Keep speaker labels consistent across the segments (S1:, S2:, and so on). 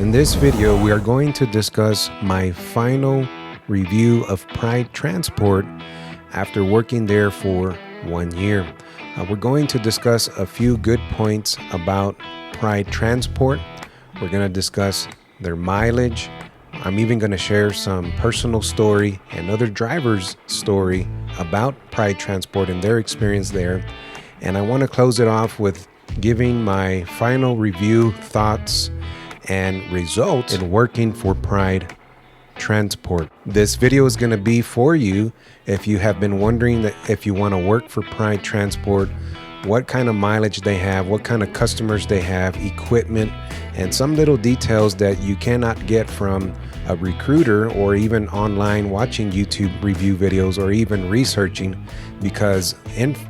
S1: In this video, we are going to discuss my final review of Pride Transport after working there for 1 year. We're going to discuss a few good points about Pride Transport. We're going to discuss their mileage. I'm even going to share some personal story and other drivers' story about Pride Transport and their experience there. And I want to close it off with giving my final review thoughts and results in working for Pride Transport. This video is going to be for you if you have been wondering that if you want to work for Pride Transport, what kind of mileage they have, what kind of customers they have, equipment, and some little details that you cannot get from a recruiter or even online watching YouTube review videos or even researching, because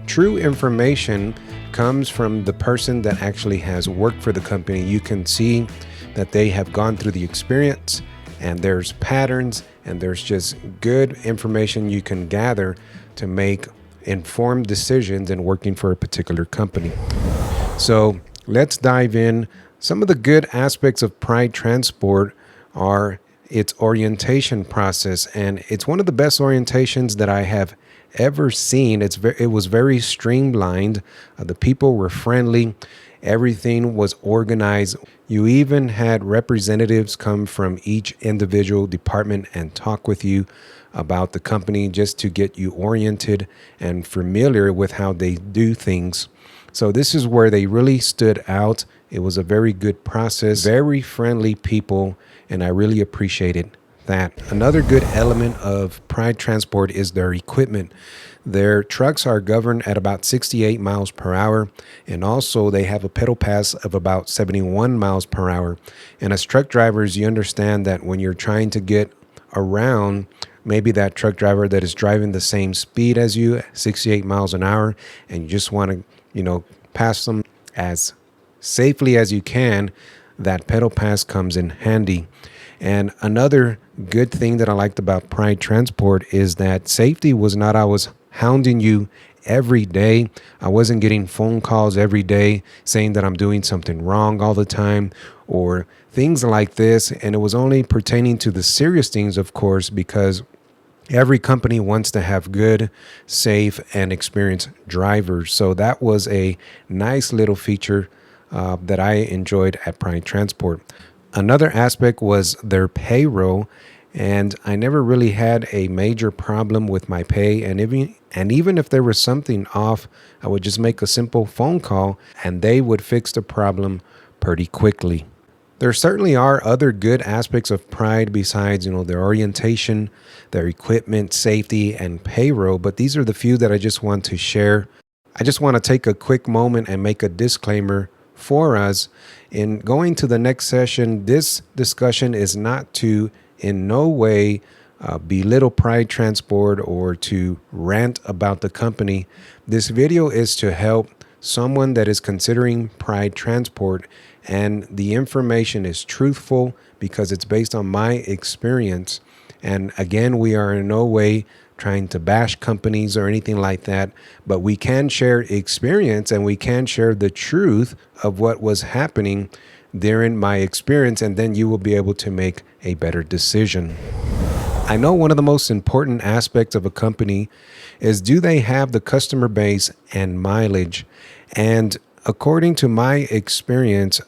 S1: true information comes from the person that actually has worked for the company. You can see that they have gone through the experience, and there's patterns, and there's just good information you can gather to make informed decisions in working for a particular company. So let's dive in. Some of the good aspects of Pride Transport are its orientation process, and it's one of the best orientations that I have ever seen. It was very streamlined. The people were friendly. Everything was organized. You even had representatives come from each individual department and talk with you about the company just to get you oriented and familiar with how they do things. So this is where they really stood out. It was a very good process, very friendly people, and I really appreciated that. Another good element of Pride Transport is their equipment. Their trucks are governed at about 68 miles per hour, and also they have a pedal pass of about 71 miles per hour. And as truck drivers, you understand that when you're trying to get around maybe that truck driver that is driving the same speed as you, 68 miles an hour, and you just want to, pass them as safely as you can, that pedal pass comes in handy. And another good thing that I liked about Pride Transport is that safety was not always hounding you every day. I wasn't getting phone calls every day saying that I'm doing something wrong all the time or things like this. And it was only pertaining to the serious things, of course, because every company wants to have good, safe, and experienced drivers. So that was a nice little feature that I enjoyed at Pride Transport. Another aspect was their payroll, and I never really had a major problem with my pay. And even if there was something off, I would just make a simple phone call and they would fix the problem pretty quickly. There certainly are other good aspects of Pride besides, their orientation, their equipment, safety, and payroll, but these are the few that I just want to share. I just want to take a quick moment and make a disclaimer for us. In going to the next session, this discussion is not to in no way belittle Pride Transport or to rant about the company. This video is to help someone that is considering Pride Transport, and the information is truthful because it's based on my experience. And again, we are in no way trying to bash companies or anything like that, but we can share experience and we can share the truth of what was happening during my experience, and then you will be able to make a better decision. I know one of the most important aspects of a company is, do they have the customer base and mileage? And according to my experience,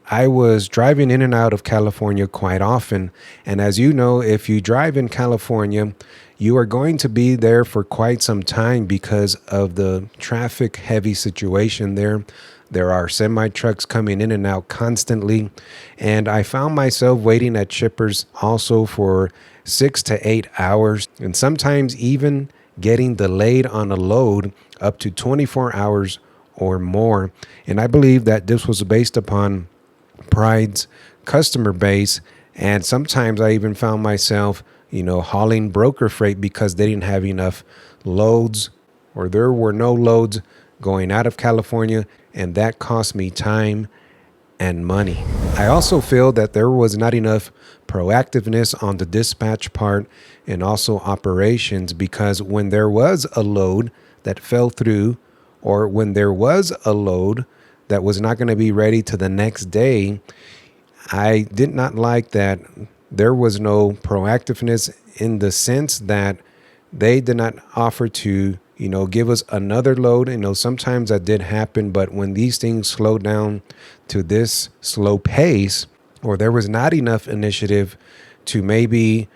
S1: I was driving in and out of California quite often. And as you know, if you drive in California, you are going to be there for quite some time because of the traffic heavy situation there. There are semi trucks coming in and out constantly. And I found myself waiting at shippers also for 6 to 8 hours, and sometimes even getting delayed on a load up to 24 hours or more. And I believe that this was based upon Pride's customer base. And sometimes I even found myself, hauling broker freight because they didn't have enough loads, or there were no loads going out of California, and that cost me time and money. I also feel that there was not enough proactiveness on the dispatch part and also operations, because when there was a load that fell through, or when there was a load that was not going to be ready to the next day, I did not like that there was no proactiveness in the sense that they did not offer to, give us another load. Sometimes that did happen, but when these things slow down to this slow pace, or there was not enough initiative to maybe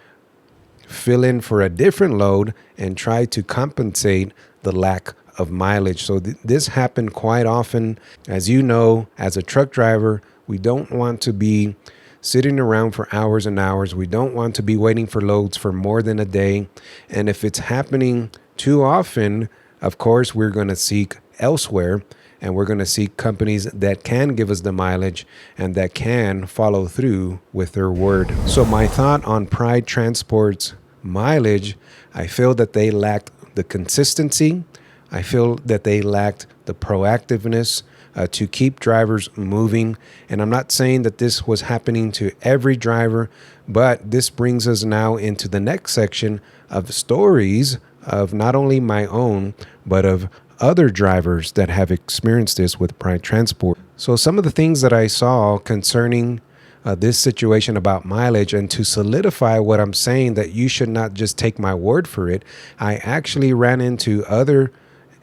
S1: fill in for a different load and try to compensate the lack of mileage. So this happened quite often. As you know, as a truck driver, we don't want to be sitting around for hours and hours. We don't want to be waiting for loads for more than a day. And if it's happening too often, of course, we're going to seek elsewhere, and we're going to seek companies that can give us the mileage and that can follow through with their word. So my thought on Pride Transport's mileage, I feel that they lacked the consistency. I feel that they lacked the proactiveness to keep drivers moving. And I'm not saying that this was happening to every driver, but this brings us now into the next section of stories of not only my own, but of other drivers that have experienced this with Pride Transport. So some of the things that I saw concerning this situation about mileage, and to solidify what I'm saying, that you should not just take my word for it, I actually ran into other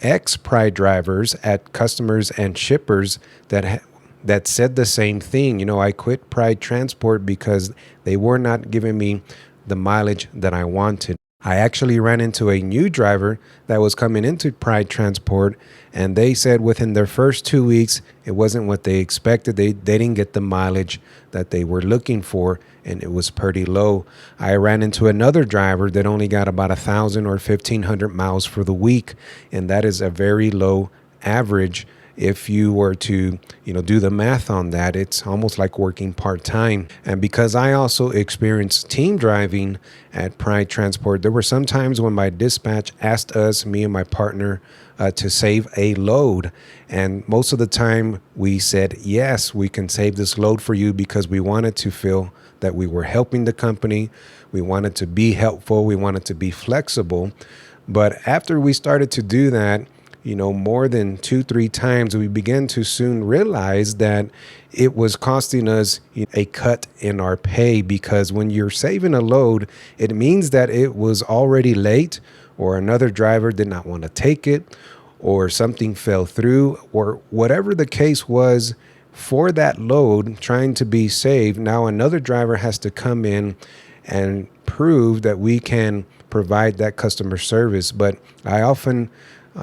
S1: ex-Pride drivers at customers and shippers that said the same thing. I quit Pride Transport because they were not giving me the mileage that I wanted. I actually ran into a new driver that was coming into Pride Transport, and they said within their first 2 weeks, it wasn't what they expected. They didn't get the mileage that they were looking for, and it was pretty low. I ran into another driver that only got about 1,000 or 1,500 miles for the week, and that is a very low average. If you were to, do the math on that, it's almost like working part-time. And because I also experienced team driving at Pride Transport, there were some times when my dispatch asked us, me and my partner, to save a load. And most of the time we said, yes, we can save this load for you, because we wanted to feel that we were helping the company. We wanted to be helpful. We wanted to be flexible. But after we started to do that, more than 2-3 times, we began to soon realize that it was costing us a cut in our pay, because when you're saving a load, it means that it was already late, or another driver did not want to take it, or something fell through, or whatever the case was for that load trying to be saved. Now another driver has to come in and prove that we can provide that customer service. But I often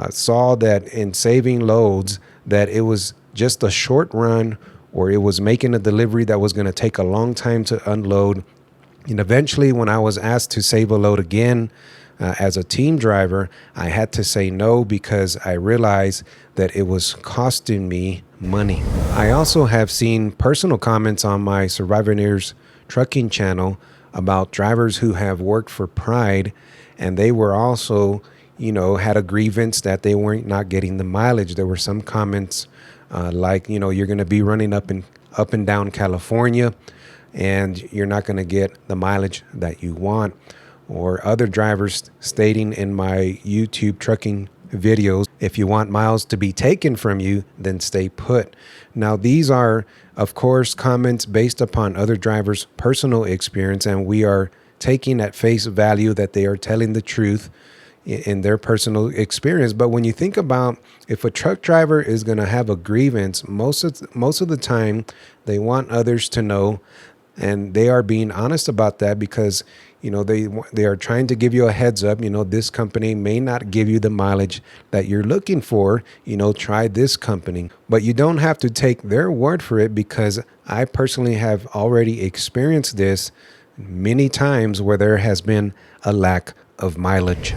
S1: saw that in saving loads, that it was just a short run, or it was making a delivery that was going to take a long time to unload. And eventually, when I was asked to save a load again as a team driver, I had to say no, because I realized that it was costing me money. I also have seen personal comments on my Survivors Trucking channel about drivers who have worked for Pride, and they were also had a grievance that they weren't not getting the mileage. There were some comments like, you're going to be running up and down California, and you're not going to get the mileage that you want. Or other drivers stating in my YouTube trucking videos, if you want miles to be taken from you, then stay put. Now, these are, of course, comments based upon other drivers' personal experience, and we are taking at face value that they are telling the truth in their personal experience. But when you think about, if a truck driver is going to have a grievance, most of the time they want others to know, and they are being honest about that, because they are trying to give you a heads up. This company may not give you the mileage that you're looking for. Try this company. But you don't have to take their word for it, because I personally have already experienced this many times where there has been a lack of mileage.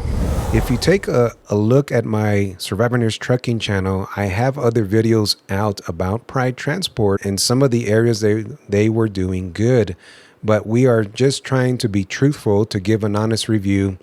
S1: If you take a look at my Survivors Trucking channel, I have other videos out about Pride Transport and some of the areas they were doing good. But we are just trying to be truthful, to give an honest review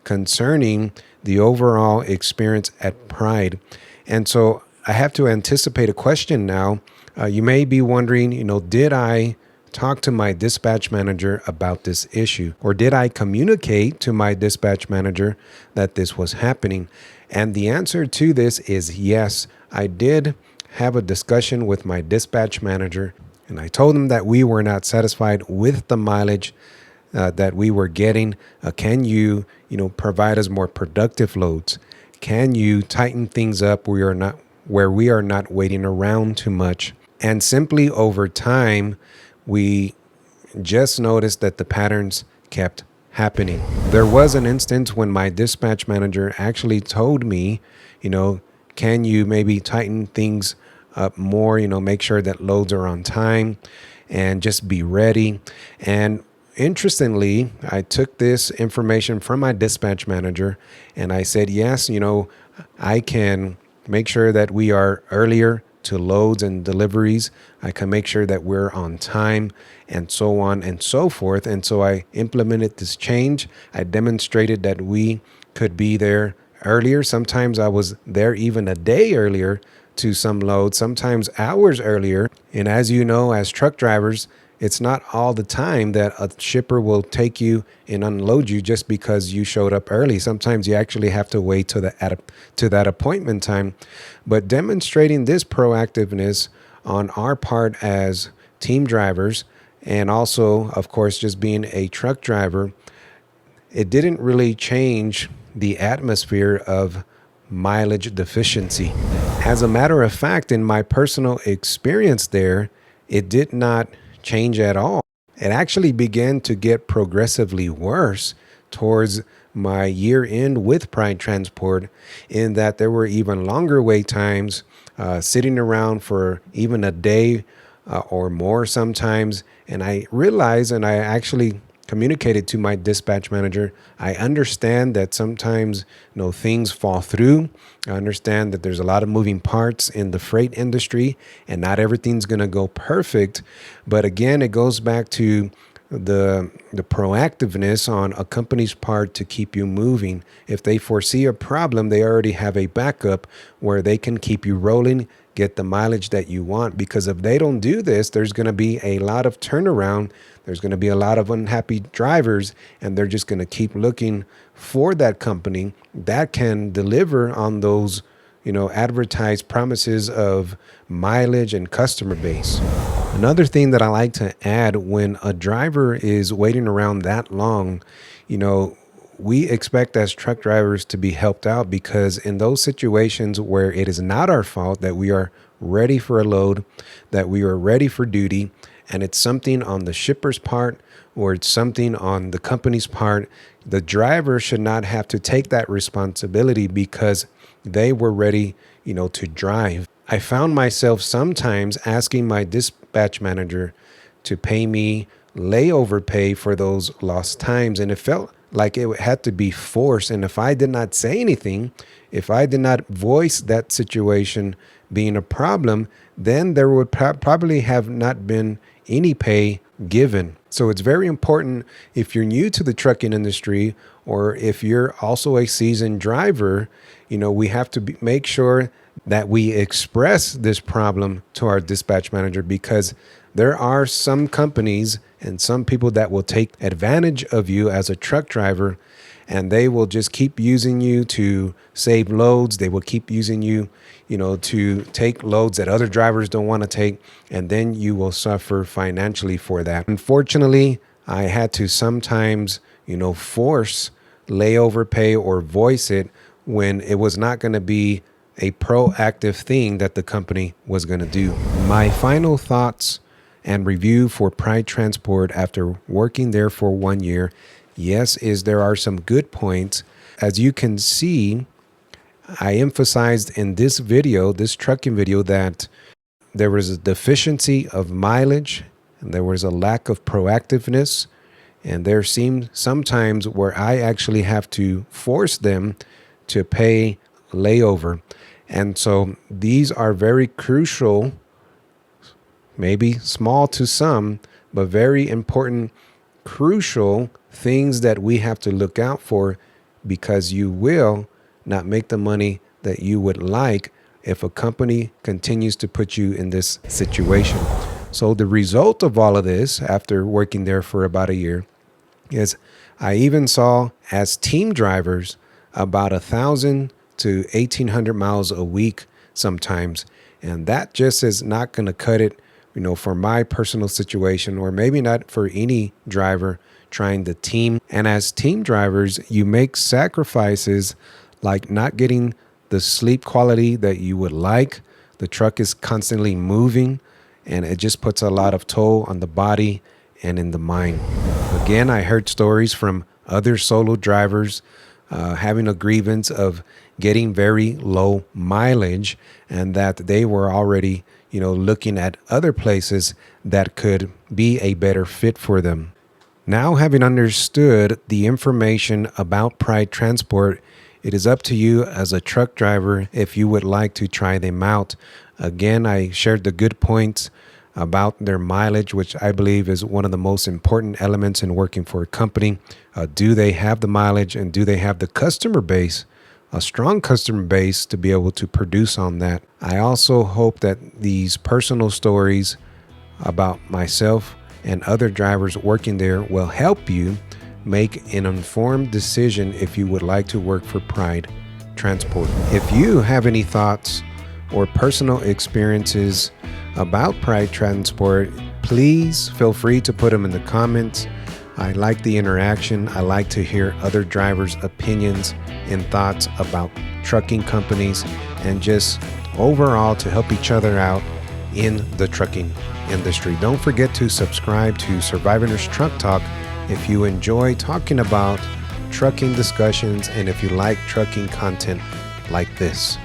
S1: concerning the overall experience at Pride. And so I have to anticipate a question now. You may be wondering, did I talk to my dispatch manager about this issue? Or did I communicate to my dispatch manager that this was happening? And the answer to this is yes. I did have a discussion with my dispatch manager, And I told them that we were not satisfied with the mileage that we were getting. Can you, provide us more productive loads? Can you tighten things up where we are not waiting around too much? And simply over time, we just noticed that the patterns kept happening. There was an instance when my dispatch manager actually told me, you know, can you maybe tighten things up more, make sure that loads are on time and just be ready. And interestingly, I took this information from my dispatch manager and I said, yes, I can make sure that we are earlier to loads and deliveries. I can make sure that we're on time and so on and so forth. And so I implemented this change. I demonstrated that we could be there earlier. Sometimes I was there even a day earlier to some loads, sometimes hours earlier. And as you know, as truck drivers, it's not all the time that a shipper will take you and unload you just because you showed up early. Sometimes you actually have to wait to that appointment time. But demonstrating this proactiveness on our part as team drivers, and also, of course, just being a truck driver, it didn't really change the atmosphere of mileage deficiency. As a matter of fact, in my personal experience there, it did not change at all. It actually began to get progressively worse towards my year end with Pride Transport, in that there were even longer wait times, sitting around for even a day or more sometimes. And I realized, and I actually communicated to my dispatch manager, I understand that sometimes things fall through. I understand that there's a lot of moving parts in the freight industry and not everything's going to go perfect. But again, it goes back to the proactiveness on a company's part to keep you moving. If they foresee a problem, they already have a backup where they can keep you rolling, get the mileage that you want. Because if they don't do this, there's going to be a lot of turnaround. There's going to be a lot of unhappy drivers, and they're just going to keep looking for that company that can deliver on those, advertised promises of mileage and customer base. Another thing that I like to add, when a driver is waiting around that long, we expect as truck drivers to be helped out, because in those situations where it is not our fault, that we are ready for a load, that we are ready for duty, and it's something on the shipper's part or it's something on the company's part, the driver should not have to take that responsibility because they were ready, to drive. I found myself sometimes asking my dispatch manager to pay me layover pay for those lost times, and it felt like it had to be forced. And if I did not say anything, if I did not voice that situation being a problem, then there would probably have not been any pay given. So it's very important, if you're new to the trucking industry or if you're also a seasoned driver, we have to make sure that we express this problem to our dispatch manager, because there are some companies and some people that will take advantage of you as a truck driver, and they will just keep using you to save loads. They will keep using you, to take loads that other drivers don't want to take, and then you will suffer financially for that. Unfortunately, I had to sometimes, force layover pay or voice it when it was not going to be a proactive thing that the company was going to do. My final thoughts and review for Pride Transport after working there for 1 year, yes, is there are some good points. As you can see, I emphasized in this video, this trucking video, that there was a deficiency of mileage and there was a lack of proactiveness. And there seemed sometimes where I actually have to force them to pay layover. And so these are very crucial, maybe small to some, but very important, crucial things that we have to look out for, because you will not make the money that you would like if a company continues to put you in this situation. So the result of all of this, after working there for about a year, is I even saw, as team drivers, about 1,000 to 1,800 miles a week sometimes. And that just is not going to cut it for my personal situation, or maybe not for any driver trying the team. And as team drivers, you make sacrifices like not getting the sleep quality that you would like. The truck is constantly moving, and it just puts a lot of toll on the body and in the mind. Again, I heard stories from other solo drivers having a grievance of getting very low mileage, and that they were already, looking at other places that could be a better fit for them. Now, having understood the information about Pride Transport, it is up to you as a truck driver if you would like to try them out. Again, I shared the good points about their mileage, which I believe is one of the most important elements in working for a company. Do they have the mileage, and do they have the customer base, a strong customer base, to be able to produce on that? I also hope that these personal stories about myself and other drivers working there will help you make an informed decision if you would like to work for Pride Transport. If you have any thoughts or personal experiences about Pride Transport, please feel free to put them in the comments. I like the interaction. I like to hear other drivers' opinions and thoughts about trucking companies, and just overall to help each other out in the trucking industry. Don't forget to subscribe to Survivor's Truck Talk if you enjoy talking about trucking discussions and if you like trucking content like this.